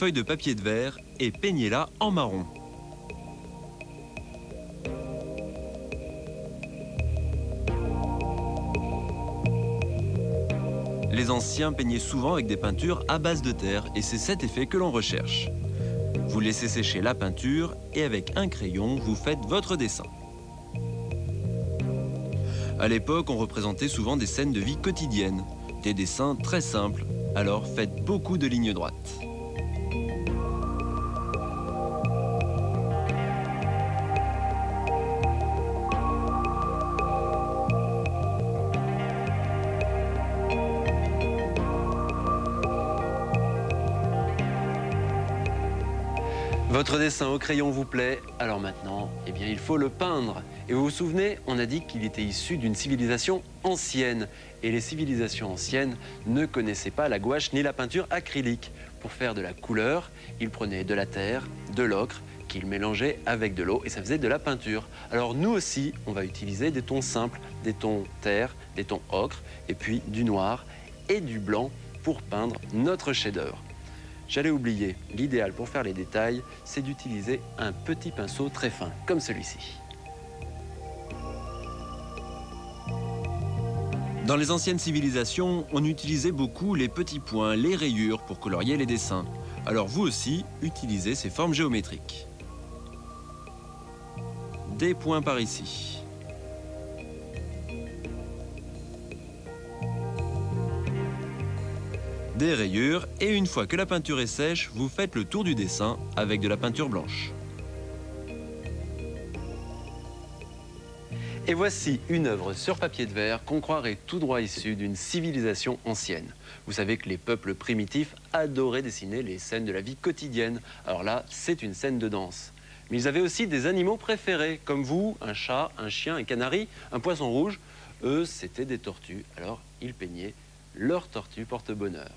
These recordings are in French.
feuille de papier de verre et peignez-la en marron. Les anciens peignaient souvent avec des peintures à base de terre et c'est cet effet que l'on recherche. Vous laissez sécher la peinture et avec un crayon, vous faites votre dessin. À l'époque, on représentait souvent des scènes de vie quotidienne, des dessins très simples, alors faites beaucoup de lignes droites. Votre dessin au crayon vous plaît, alors maintenant, eh bien, il faut le peindre. Et vous vous souvenez, on a dit qu'il était issu d'une civilisation ancienne. Et les civilisations anciennes ne connaissaient pas la gouache ni la peinture acrylique. Pour faire de la couleur, ils prenaient de la terre, de l'ocre, qu'ils mélangeaient avec de l'eau et ça faisait de la peinture. Alors nous aussi, on va utiliser des tons simples, des tons terre, des tons ocre, et puis du noir et du blanc pour peindre notre chef-d'œuvre. J'allais oublier, l'idéal pour faire les détails, c'est d'utiliser un petit pinceau très fin, comme celui-ci. Dans les anciennes civilisations, on utilisait beaucoup les petits points, les rayures pour colorier les dessins. Alors vous aussi, utilisez ces formes géométriques. Des points par ici. Des rayures et une fois que la peinture est sèche, vous faites le tour du dessin avec de la peinture blanche. Et voici une œuvre sur papier de verre qu'on croirait tout droit issue d'une civilisation ancienne. Vous savez que les peuples primitifs adoraient dessiner les scènes de la vie quotidienne. Alors là, c'est une scène de danse. Mais ils avaient aussi des animaux préférés, comme vous, un chat, un chien, un canari, un poisson rouge. Eux, c'était des tortues, alors ils peignaient leur tortue porte-bonheur.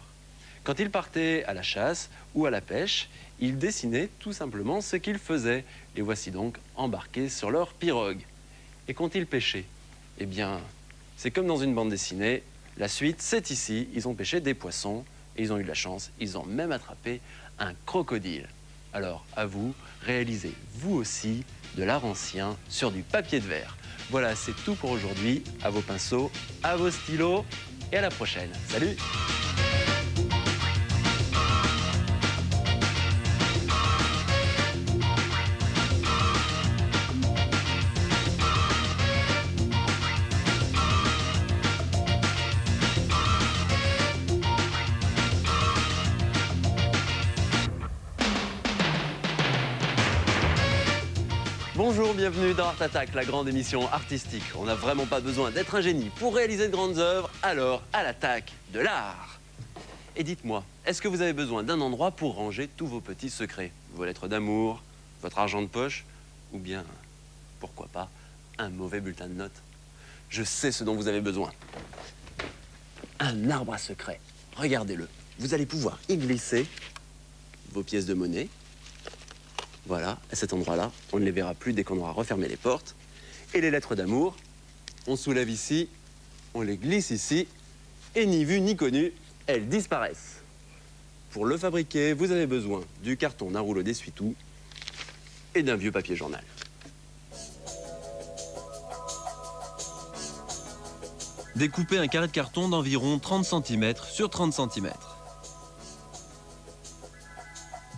Quand ils partaient à la chasse ou à la pêche, ils dessinaient tout simplement ce qu'ils faisaient. Les voici donc embarqués sur leur pirogue. Et quand ils pêchaient, eh bien, c'est comme dans une bande dessinée. La suite, c'est ici. Ils ont pêché des poissons et ils ont eu de la chance. Ils ont même attrapé un crocodile. Alors, à vous, réalisez vous aussi de l'art ancien sur du papier de verre. Voilà, c'est tout pour aujourd'hui. À vos pinceaux, à vos stylos et à la prochaine. Salut! Bonjour, bienvenue dans Art Attack, la grande émission artistique. On n'a vraiment pas besoin d'être un génie pour réaliser de grandes œuvres, alors à l'attaque de l'art. Et dites-moi, est-ce que vous avez besoin d'un endroit pour ranger tous vos petits secrets? Vos lettres d'amour, votre argent de poche, ou bien, pourquoi pas, un mauvais bulletin de notes? Je sais ce dont vous avez besoin. Un arbre à secret. Regardez-le. Vous allez pouvoir y glisser vos pièces de monnaie. Voilà, à cet endroit-là, on ne les verra plus dès qu'on aura refermé les portes. Et les lettres d'amour, on soulève ici, on les glisse ici, et ni vues ni connues, elles disparaissent. Pour le fabriquer, vous avez besoin du carton, d'un rouleau d'essuie-tout et d'un vieux papier journal. Découpez un carré de carton d'environ 30 cm sur 30 cm.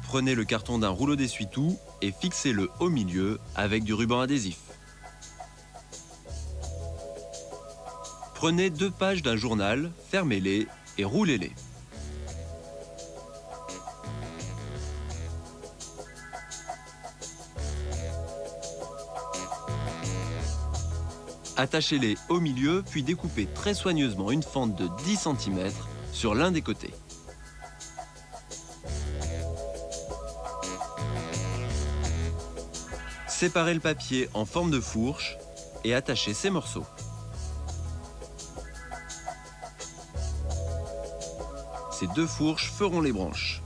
Prenez le carton d'un rouleau d'essuie-tout et fixez-le au milieu avec du ruban adhésif. Prenez 2 pages d'un journal, fermez-les et roulez-les. Attachez-les au milieu, puis découpez très soigneusement une fente de 10 cm sur l'un des côtés. Séparez le papier en forme de fourche et attachez ces morceaux. Ces 2 fourches feront les branches.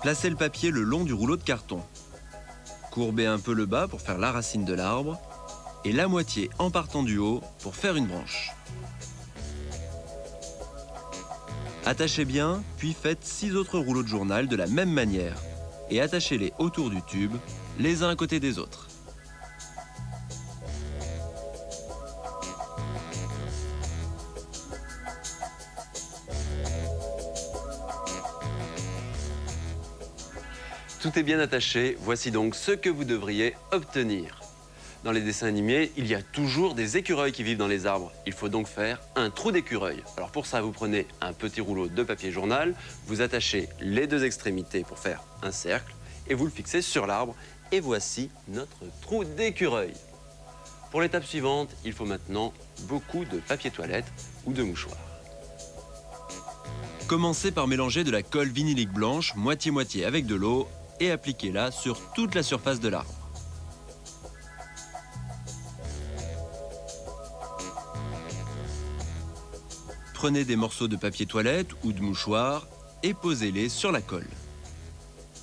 Placez le papier le long du rouleau de carton. Courbez un peu le bas pour faire la racine de l'arbre et la moitié en partant du haut pour faire une branche. Attachez bien, puis faites 6 autres rouleaux de journal de la même manière et attachez-les autour du tube, les uns à côté des autres. Tout est bien attaché, voici donc ce que vous devriez obtenir. Dans les dessins animés, il y a toujours des écureuils qui vivent dans les arbres. Il faut donc faire un trou d'écureuil. Alors pour ça, vous prenez un petit rouleau de papier journal, vous attachez les deux extrémités pour faire un cercle et vous le fixez sur l'arbre. Et voici notre trou d'écureuil. Pour l'étape suivante, il faut maintenant beaucoup de papier toilette ou de mouchoirs. Commencez par mélanger de la colle vinylique blanche moitié-moitié avec de l'eau et appliquez-la sur toute la surface de l'arbre. Prenez des morceaux de papier toilette ou de mouchoir et posez-les sur la colle.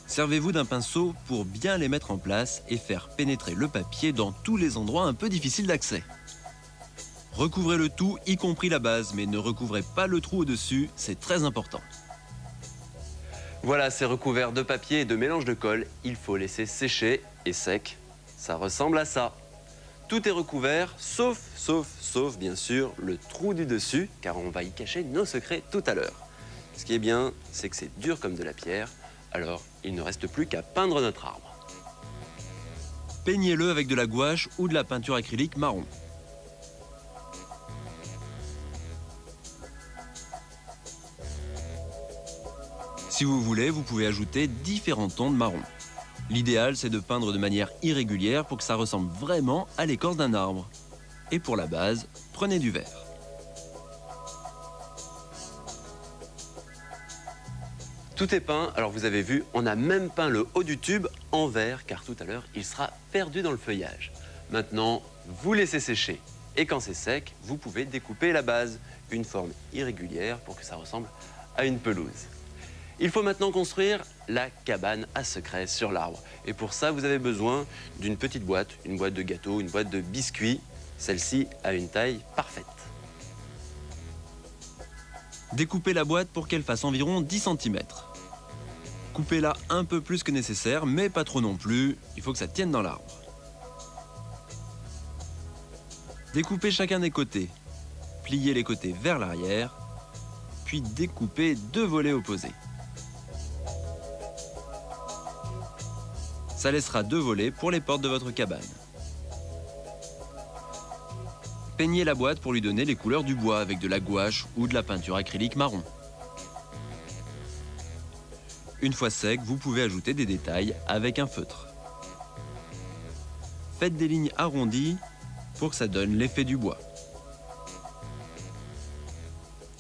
Servez-vous d'un pinceau pour bien les mettre en place et faire pénétrer le papier dans tous les endroits un peu difficiles d'accès. Recouvrez le tout, y compris la base, mais ne recouvrez pas le trou au-dessus, c'est très important. Voilà, c'est recouvert de papier et de mélange de colle. Il faut laisser sécher et sec. Ça ressemble à ça. Tout est recouvert, sauf bien sûr le trou du dessus, car on va y cacher nos secrets tout à l'heure. Ce qui est bien, c'est que c'est dur comme de la pierre, alors il ne reste plus qu'à peindre notre arbre. Peignez-le avec de la gouache ou de la peinture acrylique marron. Si vous voulez, vous pouvez ajouter différents tons de marron. L'idéal, c'est de peindre de manière irrégulière pour que ça ressemble vraiment à l'écorce d'un arbre. Et pour la base, prenez du vert. Tout est peint, alors vous avez vu, on a même peint le haut du tube en vert, car tout à l'heure, il sera perdu dans le feuillage. Maintenant, vous laissez sécher. Et quand c'est sec, vous pouvez découper la base, une forme irrégulière pour que ça ressemble à une pelouse. Il faut maintenant construire la cabane à secret sur l'arbre. Et pour ça, vous avez besoin d'une petite boîte, une boîte de gâteau, une boîte de biscuits. Celle-ci a une taille parfaite. Découpez la boîte pour qu'elle fasse environ 10 cm. Coupez-la un peu plus que nécessaire, mais pas trop non plus. Il faut que ça tienne dans l'arbre. Découpez chacun des côtés. Pliez les côtés vers l'arrière, puis découpez 2 volets opposés. Ça laissera 2 volets pour les portes de votre cabane. Peignez la boîte pour lui donner les couleurs du bois avec de la gouache ou de la peinture acrylique marron. Une fois sec, vous pouvez ajouter des détails avec un feutre. Faites des lignes arrondies pour que ça donne l'effet du bois.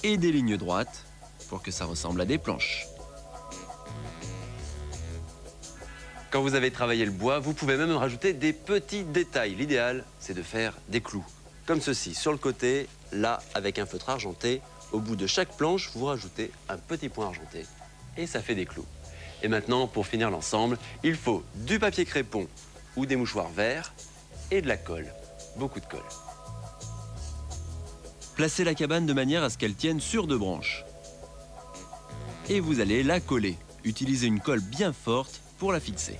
Et des lignes droites pour que ça ressemble à des planches. Quand vous avez travaillé le bois, vous pouvez même rajouter des petits détails. L'idéal, c'est de faire des clous. Comme ceci, sur le côté, là, avec un feutre argenté. Au bout de chaque planche, vous rajoutez un petit point argenté. Et ça fait des clous. Et maintenant, pour finir l'ensemble, il faut du papier crépon ou des mouchoirs verts et de la colle. Beaucoup de colle. Placez la cabane de manière à ce qu'elle tienne sur 2 branches. Et vous allez la coller. Utilisez une colle bien forte pour la fixer.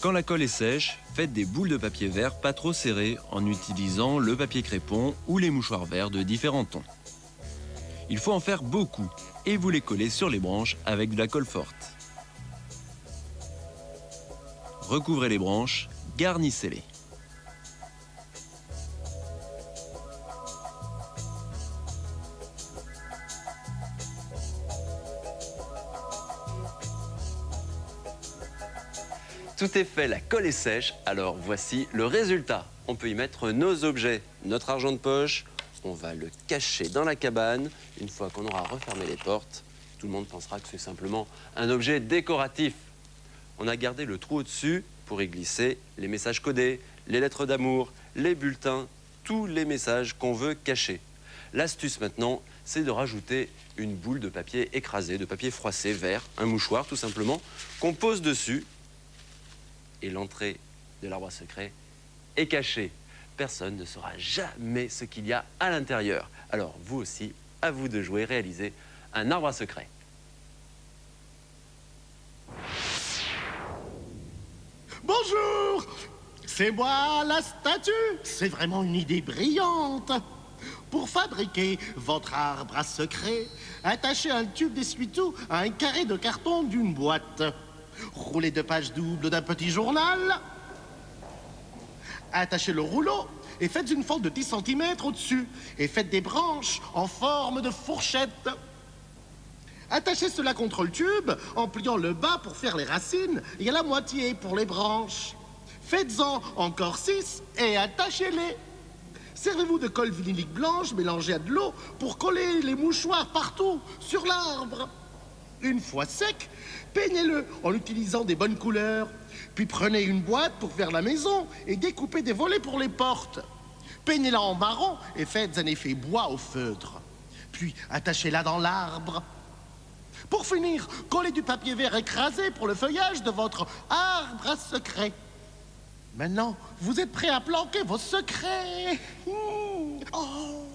Quand la colle est sèche, faites des boules de papier vert pas trop serrées en utilisant le papier crépon ou les mouchoirs verts de différents tons. Il faut en faire beaucoup et vous les collez sur les branches avec de la colle forte. Recouvrez les branches, garnissez-les. Tout est fait, la colle est sèche, alors voici le résultat. On peut y mettre nos objets, notre argent de poche, on va le cacher dans la cabane. Une fois qu'on aura refermé les portes, tout le monde pensera que c'est simplement un objet décoratif. On a gardé le trou au-dessus pour y glisser les messages codés, les lettres d'amour, les bulletins, tous les messages qu'on veut cacher. L'astuce maintenant, c'est de rajouter une boule de papier écrasé, de papier froissé vert, un mouchoir tout simplement, qu'on pose dessus. Et l'entrée de l'arbre à secret est cachée. Personne ne saura jamais ce qu'il y a à l'intérieur. Alors vous aussi, à vous de jouer, réaliser un arbre à secret. Bonjour! C'est moi, la statue! C'est vraiment une idée brillante! Pour fabriquer votre arbre à secret, attachez un tube d'essuie-tout à un carré de carton d'une boîte. Roulez 2 pages doubles d'un petit journal. Attachez le rouleau et faites une fente de 10 cm au-dessus. Et faites des branches en forme de fourchette. Attachez cela contre le tube en pliant le bas pour faire les racines et à la moitié pour les branches. Faites-en encore 6 et attachez-les. Servez-vous de colle vinylique blanche mélangée à de l'eau pour coller les mouchoirs partout sur l'arbre. Une fois sec, peignez-le en utilisant des bonnes couleurs. Puis prenez une boîte pour faire la maison et découpez des volets pour les portes. Peignez-la en marron et faites un effet bois au feutre. Puis attachez-la dans l'arbre. Pour finir, collez du papier vert écrasé pour le feuillage de votre arbre à secret. Maintenant, vous êtes prêts à planquer vos secrets. Oh.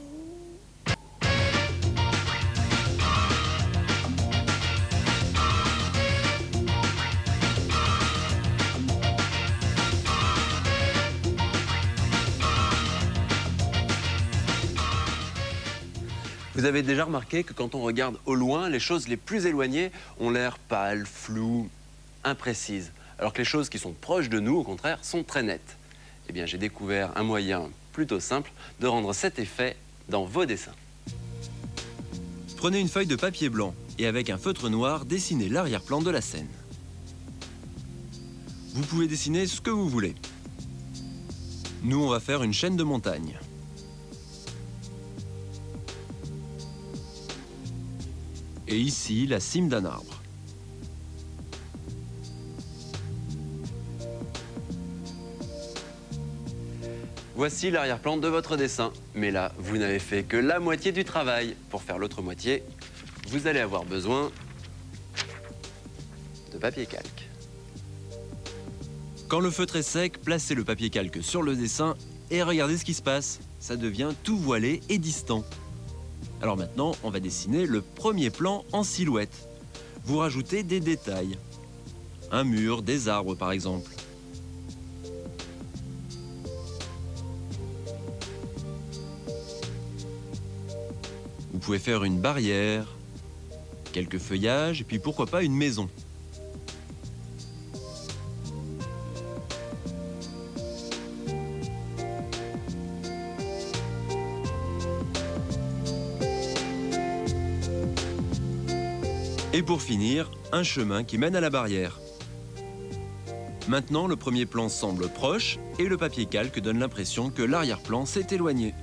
Vous avez déjà remarqué que quand on regarde au loin, les choses les plus éloignées ont l'air pâles, floues, imprécises, alors que les choses qui sont proches de nous, au contraire, sont très nettes. Eh bien, j'ai découvert un moyen plutôt simple de rendre cet effet dans vos dessins. Prenez une feuille de papier blanc et avec un feutre noir, dessinez l'arrière-plan de la scène. Vous pouvez dessiner ce que vous voulez. Nous, on va faire une chaîne de montagnes. Et ici, la cime d'un arbre. Voici l'arrière-plan de votre dessin. Mais là, vous n'avez fait que la moitié du travail. Pour faire l'autre moitié, vous allez avoir besoin de papier calque. Quand le feutre est sec, placez le papier calque sur le dessin et regardez ce qui se passe. Ça devient tout voilé et distant. Alors maintenant, on va dessiner le premier plan en silhouette. Vous rajoutez des détails. Un mur, des arbres par exemple. Vous pouvez faire une barrière, quelques feuillages et puis pourquoi pas une maison. Et pour finir, un chemin qui mène à la barrière. Maintenant, le premier plan semble proche et le papier calque donne l'impression que l'arrière-plan s'est éloigné.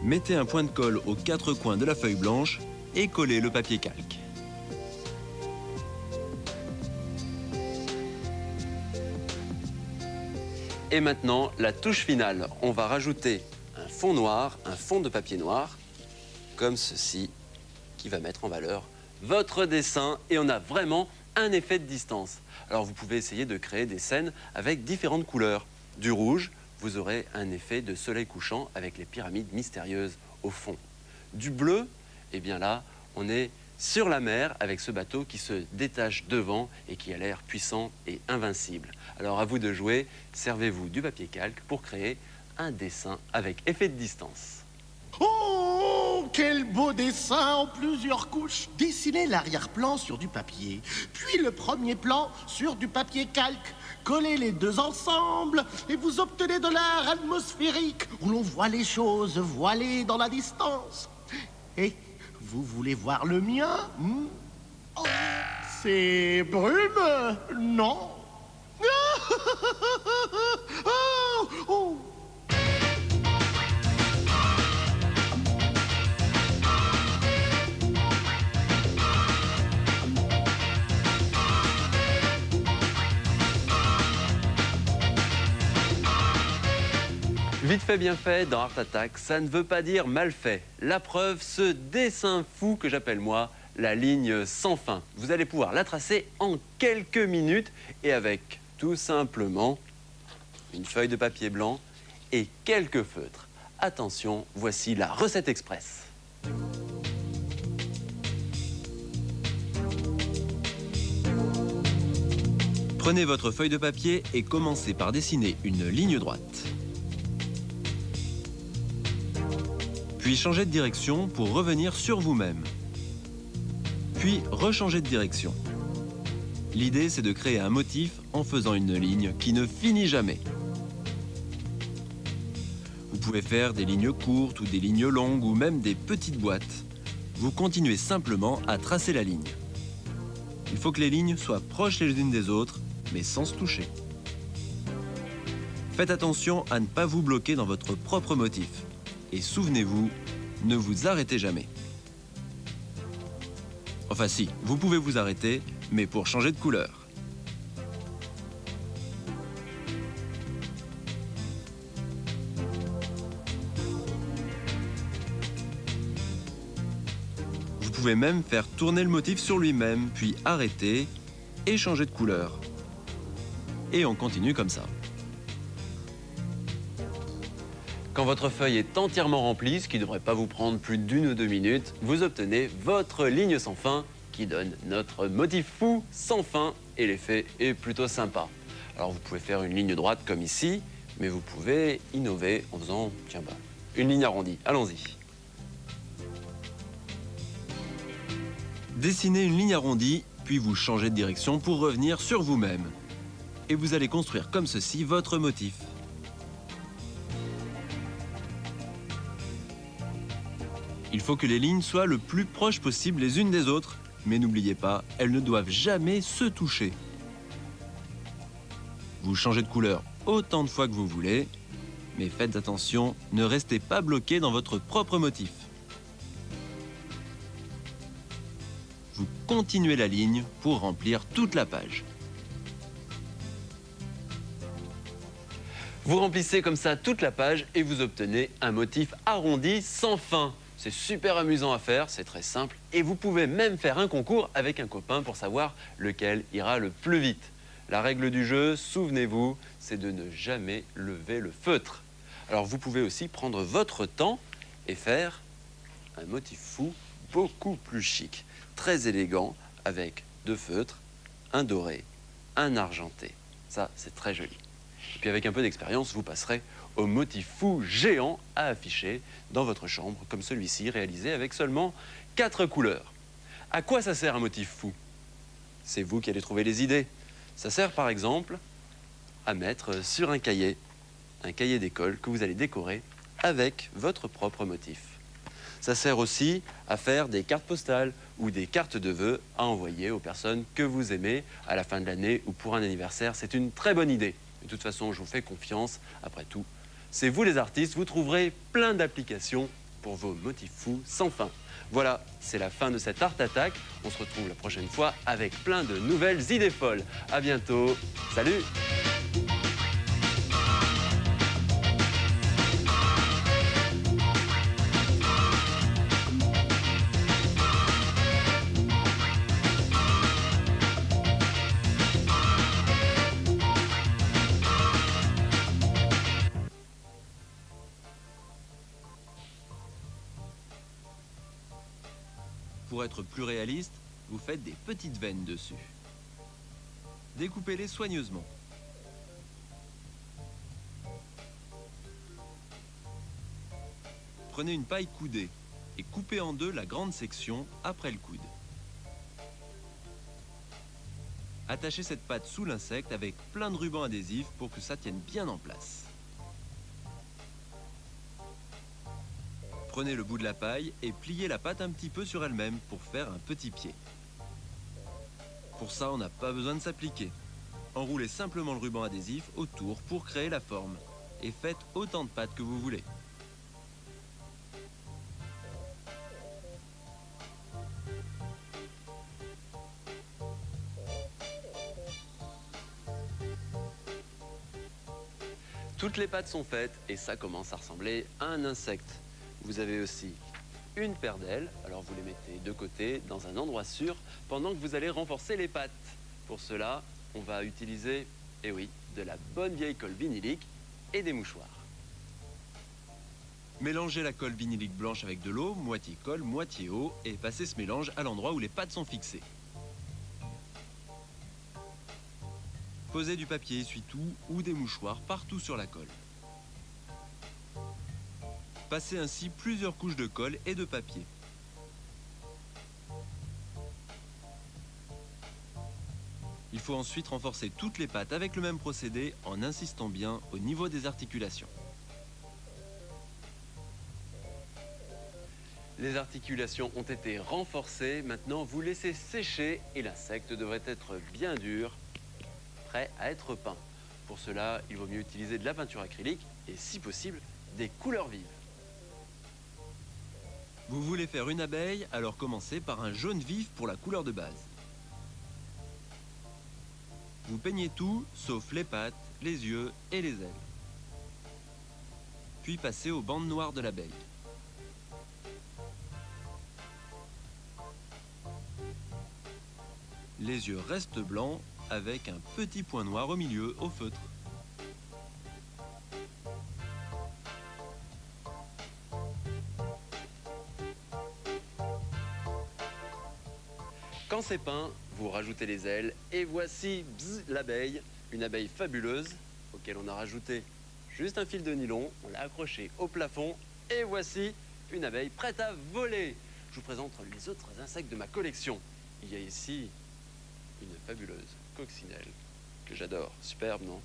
Mettez un point de colle aux 4 coins de la feuille blanche et collez le papier calque. Et maintenant, la touche finale. On va rajouter un fond noir, un fond de papier noir, comme ceci, qui va mettre en valeur votre dessin. Et on a vraiment un effet de distance. Alors vous pouvez essayer de créer des scènes avec différentes couleurs. Du rouge, vous aurez un effet de soleil couchant avec les pyramides mystérieuses au fond. Du bleu, eh bien là, on est sur la mer avec ce bateau qui se détache devant et qui a l'air puissant et invincible. Alors à vous de jouer, servez-vous du papier calque pour créer un dessin avec effet de distance. Oh, quel beau dessin en plusieurs couches! Dessinez l'arrière-plan sur du papier, puis le premier plan sur du papier calque. Collez les deux ensemble et vous obtenez de l'art atmosphérique où l'on voit les choses voilées dans la distance. Et vous voulez voir le mien? Oh, c'est brume, non? Oh, oh. Vite fait, bien fait, dans Art Attack, ça ne veut pas dire mal fait. La preuve, ce dessin fou que j'appelle moi la ligne sans fin. Vous allez pouvoir la tracer en quelques minutes et avec tout simplement une feuille de papier blanc et quelques feutres. Attention, voici la recette express. Prenez votre feuille de papier et commencez par dessiner une ligne droite. Puis changez de direction pour revenir sur vous-même. Puis rechangez de direction. L'idée, c'est de créer un motif en faisant une ligne qui ne finit jamais. Vous pouvez faire des lignes courtes ou des lignes longues ou même des petites boîtes. Vous continuez simplement à tracer la ligne. Il faut que les lignes soient proches les unes des autres, mais sans se toucher. Faites attention à ne pas vous bloquer dans votre propre motif. Et souvenez-vous, ne vous arrêtez jamais. Enfin si, vous pouvez vous arrêter, mais pour changer de couleur. Vous pouvez même faire tourner le motif sur lui-même, puis arrêter et changer de couleur. Et on continue comme ça. Quand votre feuille est entièrement remplie, ce qui ne devrait pas vous prendre plus d'1 ou 2 minutes, vous obtenez votre ligne sans fin qui donne notre motif fou sans fin et l'effet est plutôt sympa. Alors vous pouvez faire une ligne droite comme ici, mais vous pouvez innover en faisant, tiens bah, une ligne arrondie. Allons-y. Dessinez une ligne arrondie, puis vous changez de direction pour revenir sur vous-même. Et vous allez construire comme ceci votre motif. Il faut que les lignes soient le plus proches possible les unes des autres, mais n'oubliez pas, elles ne doivent jamais se toucher. Vous changez de couleur autant de fois que vous voulez, mais faites attention, ne restez pas bloqué dans votre propre motif. Vous continuez la ligne pour remplir toute la page. Vous remplissez comme ça toute la page et vous obtenez un motif arrondi sans fin. C'est super amusant à faire, c'est très simple et vous pouvez même faire un concours avec un copain pour savoir lequel ira le plus vite. La règle du jeu, souvenez-vous, c'est de ne jamais lever le feutre. Alors vous pouvez aussi prendre votre temps et faire un motif fou beaucoup plus chic, très élégant avec 2 feutres, un doré, un argenté. Ça, c'est très joli. Et puis avec un peu d'expérience, vous passerez au motif fou géant à afficher dans votre chambre, comme celui-ci, réalisé avec seulement 4 couleurs. À quoi ça sert un motif fou? C'est vous qui allez trouver les idées. Ça sert par exemple à mettre sur un cahier d'école que vous allez décorer avec votre propre motif. Ça sert aussi à faire des cartes postales ou des cartes de vœux à envoyer aux personnes que vous aimez à la fin de l'année ou pour un anniversaire. C'est une très bonne idée. De toute façon, je vous fais confiance. Après tout, c'est vous les artistes. Vous trouverez plein d'applications pour vos motifs fous sans fin. Voilà, c'est la fin de cette Art Attack. On se retrouve la prochaine fois avec plein de nouvelles idées folles. À bientôt. Salut! Pour être plus réaliste, vous faites des petites veines dessus. Découpez-les soigneusement. Prenez une paille coudée et coupez en deux la grande section après le coude. Attachez cette pâte sous l'insecte avec plein de rubans adhésifs pour que ça tienne bien en place. Prenez le bout de la paille et pliez la pâte un petit peu sur elle-même pour faire un petit pied. Pour ça, on n'a pas besoin de s'appliquer. Enroulez simplement le ruban adhésif autour pour créer la forme et faites autant de pâte que vous voulez. Toutes les pâtes sont faites et ça commence à ressembler à un insecte. Vous avez aussi une paire d'ailes, alors vous les mettez de côté dans un endroit sûr pendant que vous allez renforcer les pattes. Pour cela, on va utiliser, eh oui, de la bonne vieille colle vinylique et des mouchoirs. Mélangez la colle vinylique blanche avec de l'eau, moitié colle, moitié eau, et passez ce mélange à l'endroit où les pattes sont fixées. Posez du papier essuie-tout ou des mouchoirs partout sur la colle. Passez ainsi plusieurs couches de colle et de papier. Il faut ensuite renforcer toutes les pattes avec le même procédé en insistant bien au niveau des articulations. Les articulations ont été renforcées. Maintenant, vous laissez sécher et l'insecte devrait être bien dur, prêt à être peint. Pour cela, il vaut mieux utiliser de la peinture acrylique et, si possible, des couleurs vives. Vous voulez faire une abeille, alors commencez par un jaune vif pour la couleur de base. Vous peignez tout, sauf les pattes, les yeux et les ailes. Puis passez aux bandes noires de l'abeille. Les yeux restent blancs avec un petit point noir au milieu au feutre. Quand c'est peint, vous rajoutez les ailes et voici l'abeille, une abeille fabuleuse auquel on a rajouté juste un fil de nylon, on l'a accroché au plafond et voici une abeille prête à voler. Je vous présente les autres insectes de ma collection. Il y a ici une fabuleuse coccinelle que j'adore, superbe non ?